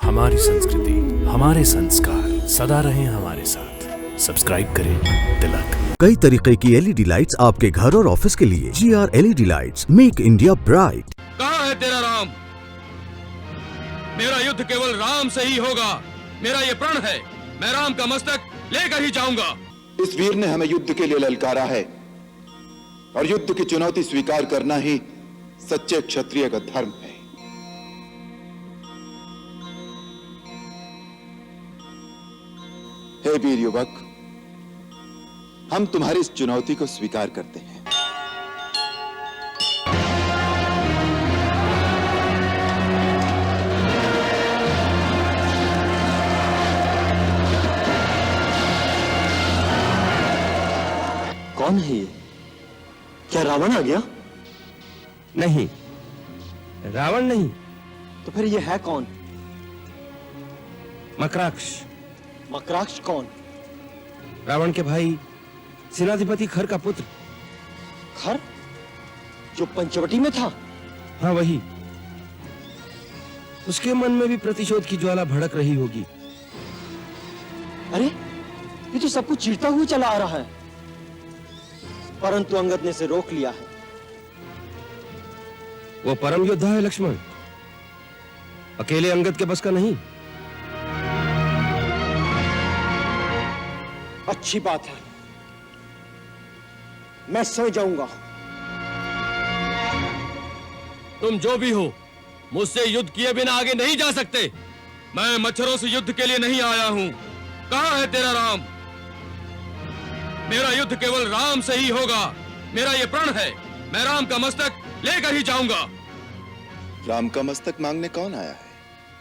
हमारी संस्कृति, हमारे संस्कार सदा रहें हमारे साथ। सब्सक्राइब करें तिलक। कई तरीके की एलईडी लाइट्स आपके घर और ऑफिस के लिए। GR LED lights, make India bright. कहाँ है तेरा राम? मेरा युद्ध केवल राम से ही होगा। मेरा ये प्रण है, मैं राम का मस्तक लेकर ही जाऊंगा। इस वीर ने हमें युद्ध के लिए ललकारा है और युद्ध की चुनौती स्वीकार करना ही सच्चे क्षत्रिय का धर्म है। हे वीर युवक, हम तुम्हारी इस चुनौती को स्वीकार करते हैं। कौन है ये? क्या रावण आ गया? नहीं, रावण नहीं। तो फिर ये है कौन? मकराक्ष। मकराक्ष कौन? रावण के भाई सेनाधिपति खर का पुत्र। खर जो पंचवटी में था? हाँ, वही। उसके मन में भी प्रतिशोध की ज्वाला भड़क रही होगी। अरे ये तो सब कुछ चीरता हुआ चला आ रहा है, परंतु अंगद ने इसे रोक लिया है। वो परम योद्धा है लक्ष्मण, अकेले अंगद के बस का नहीं। अच्छी बात है, मैं सो जाऊंगा। तुम जो भी हो, मुझसे युद्ध किए बिना आगे नहीं जा सकते। मैं मच्छरों से युद्ध के लिए नहीं आया हूं। कहाँ है तेरा राम? मेरा युद्ध केवल राम से ही होगा। मेरा ये प्रण है, मैं राम का मस्तक लेकर ही जाऊंगा। राम का मस्तक मांगने कौन आया है?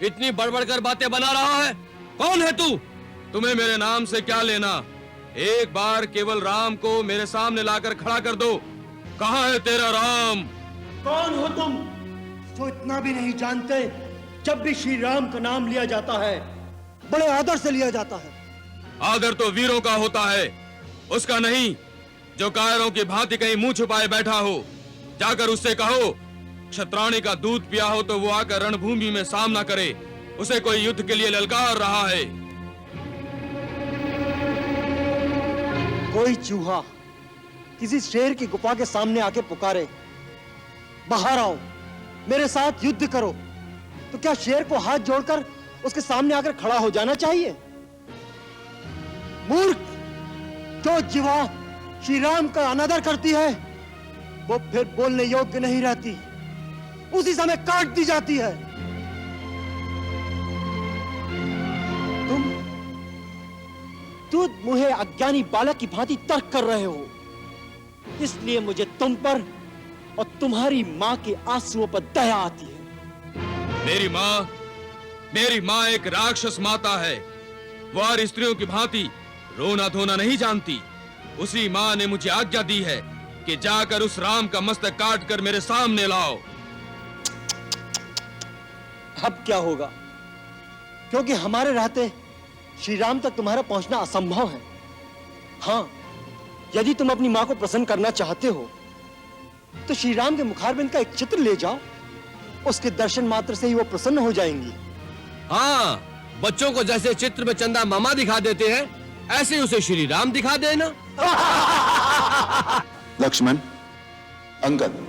इतनी बड़बड़ कर बातें बना रहा है। कौन है तू? तुम्हें मेरे नाम से क्या लेना? एक बार केवल राम को मेरे सामने लाकर खड़ा कर दो। कहाँ है तेरा राम? कौन हो तुम जो इतना भी नहीं जानते? जब भी श्री राम का नाम लिया जाता है, बड़े आदर से लिया जाता है। आदर तो वीरों का होता है, उसका नहीं। जो कायरों की भांति कहीं मुंह छुपाए बैठा हो, जाकर उससे कहो क्षत्राणी का दूध पिया हो तो वो आकर रणभूमि में सामना करे। उसे कोई युद्ध के लिए ललकार रहा है। कोई चूहा किसी शेर की गुफा के सामने आके पुकारे, बाहर आओ, मेरे साथ युद्ध करो, तो क्या शेर को हाथ जोड़कर उसके सामने आकर खड़ा हो जाना चाहिए? मूर्ख! जो जीवा श्री राम का अनादर करती है, वो फिर बोलने योग्य नहीं रहती, उसी समय काट दी जाती है। तुम मुझे अज्ञानी बालक की भांति तर्क कर रहे हो, इसलिए मुझे तुम पर और तुम्हारी मां के आंसुओं पर दया आती है। मेरी माँ एक राक्षस माता है। वो और स्त्रियों की भांति रोना धोना नहीं जानती। उसी माँ ने मुझे आज्ञा दी है कि जाकर उस राम का मस्तक काट कर मेरे सामने लाओ। अब क्या होगा? क्योंकि हमारे रहते श्री राम तक तुम्हारा पहुंचना असंभव है। हाँ, यदि तुम अपनी मां को प्रसन्न करना चाहते हो तो श्री राम के मुखारबिंद का एक चित्र ले जाओ, उसके दर्शन मात्र से ही वो प्रसन्न हो जाएंगी। हाँ, बच्चों को जैसे चित्र में चंदा मामा दिखा देते हैं, ऐसे उसे श्री राम दिखा देना। लक्ष्मण, अंगद,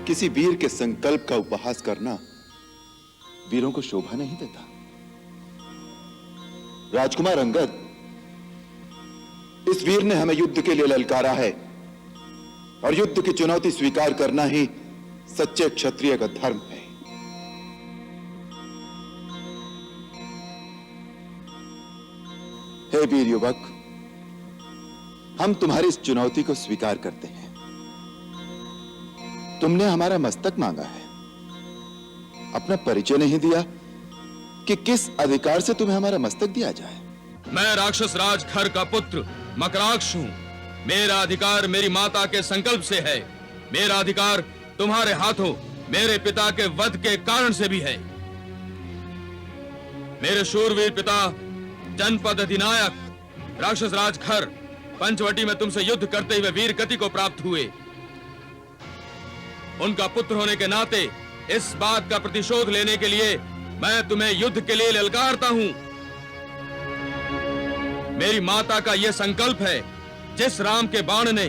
किसी वीर के संकल्प का उपहास करना वीरों को शोभा नहीं देता। राजकुमार अंगद, इस वीर ने हमें युद्ध के लिए ललकारा है और युद्ध की चुनौती स्वीकार करना ही सच्चे क्षत्रिय का धर्म है। हे वीर युवक, हम तुम्हारी इस चुनौती को स्वीकार करते हैं। तुमने हमारा मस्तक मांगा है, अपना परिचय नहीं दिया कि किस अधिकार से तुम्हें हमारा मस्तक दिया जाए। मैं राक्षस राज खर का पुत्र मकराक्ष हूँ। मेरा अधिकार मेरी माता के संकल्प से है। मेरा अधिकार तुम्हारे हाथों मेरे पिता के वध के कारण से भी है। मेरे शूरवीर पिता जनपद अधिनायक राक्षस राज खर पंचवटी में तुमसे युद्ध करते हुए वीर गति को प्राप्त हुए। उनका पुत्र होने के नाते इस बात का प्रतिशोध लेने के लिए मैं तुम्हें युद्ध के लिए ललकारता हूं। मेरी माता का यह संकल्प है, जिस राम के बाण ने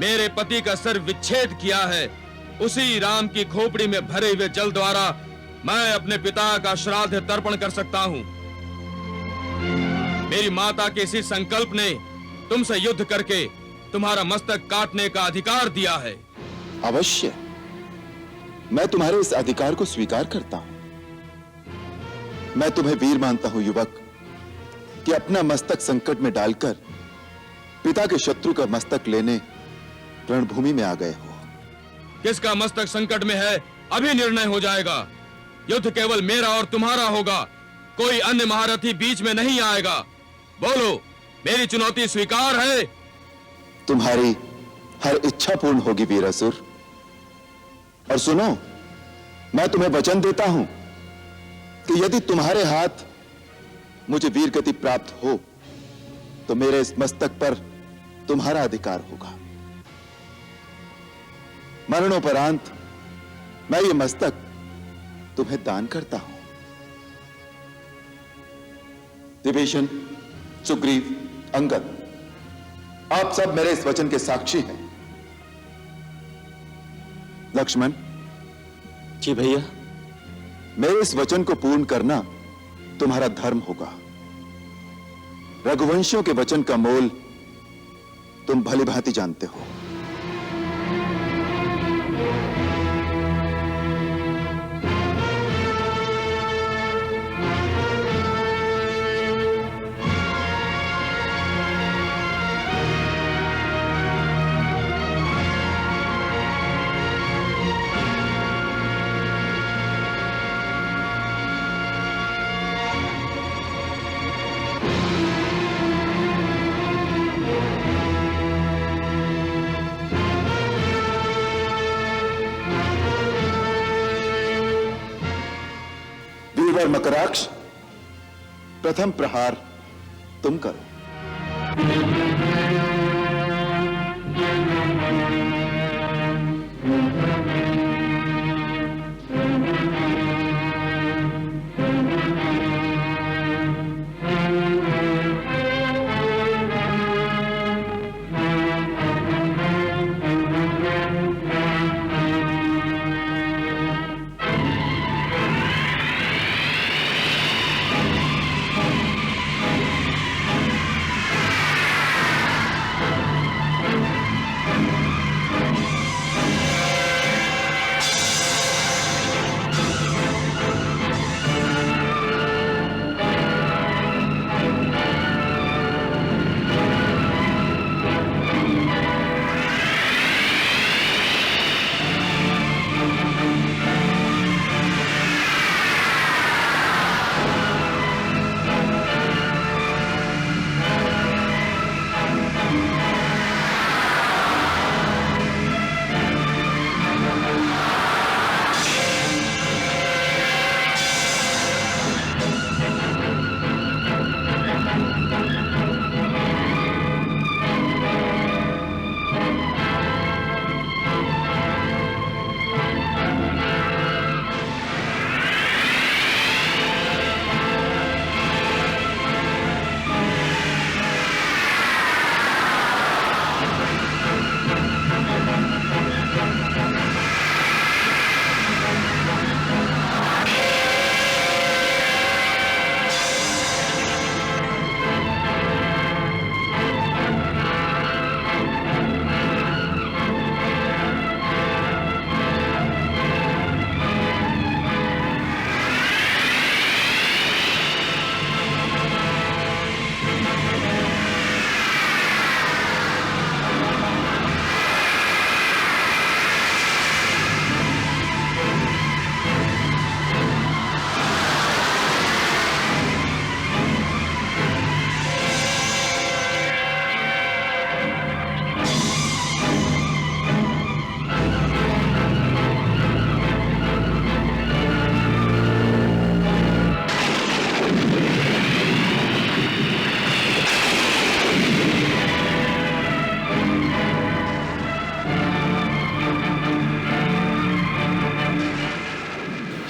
मेरे पति का सिर विच्छेद किया है, उसी राम की खोपड़ी में भरे हुए जल द्वारा मैं अपने पिता का श्राद्ध तर्पण कर सकता हूं। मेरी माता के इसी संकल्प ने तुमसे युद्ध करके तुम्हारा मस्तक काटने का अधिकार दिया है। अवश्य, मैं तुम्हारे इस अधिकार को स्वीकार करता हूं। मैं तुम्हें वीर मानता हूं युवक, कि अपना मस्तक संकट में डालकर पिता के शत्रु का मस्तक लेने रणभूमि में आ गए हो। किसका मस्तक संकट में है, अभी निर्णय हो जाएगा। युद्ध केवल मेरा और तुम्हारा होगा, कोई अन्य महारथी बीच में नहीं आएगा। बोलो, मेरी चुनौती स्वीकार है? तुम्हारी हर इच्छा पूर्ण होगी वीरासुर। और सुनो, मैं तुम्हें वचन देता हूं कि यदि तुम्हारे हाथ मुझे वीर गति प्राप्त हो तो मेरे इस मस्तक पर तुम्हारा अधिकार होगा। मरणोपरांत मैं ये मस्तक तुम्हें दान करता हूं। विभीषण, सुग्रीव, अंगद, आप सब मेरे इस वचन के साक्षी हैं। लक्ष्मण जी भैया। मेरे इस वचन को पूर्ण करना तुम्हारा धर्म होगा। रघुवंशियों के वचन का मोल तुम भली भांति जानते हो। वीरवर मकराक्ष, प्रथम प्रहार तुम करो।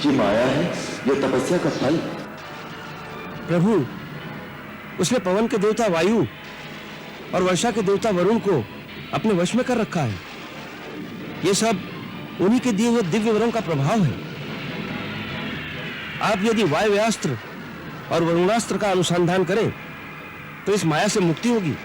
ये माया है, ये तपस्या का फल। प्रभु, उसने पवन के देवता वायु और वर्षा के देवता वरुण को अपने वश में कर रखा है। ये सब उन्हीं के दिए हुए दिव्य वरों का प्रभाव है। आप यदि वायव्यास्त्र और वरुणास्त्र का अनुसंधान करें तो इस माया से मुक्ति होगी।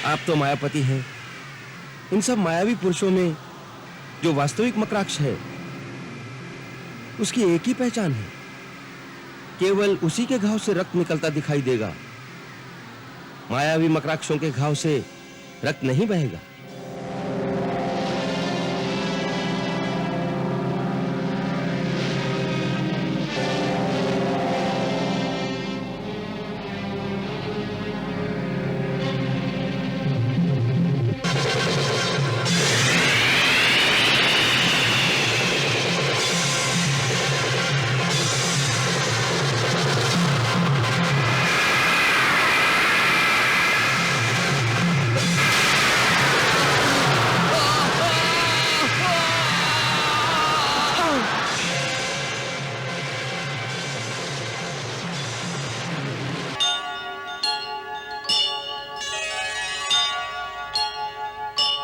आप तो मायापति हैं। इन सब मायावी पुरुषों में जो वास्तविक मकराक्ष है उसकी एक ही पहचान है, केवल उसी के घाव से रक्त निकलता दिखाई देगा। मायावी मकराक्षों के घाव से रक्त नहीं बहेगा।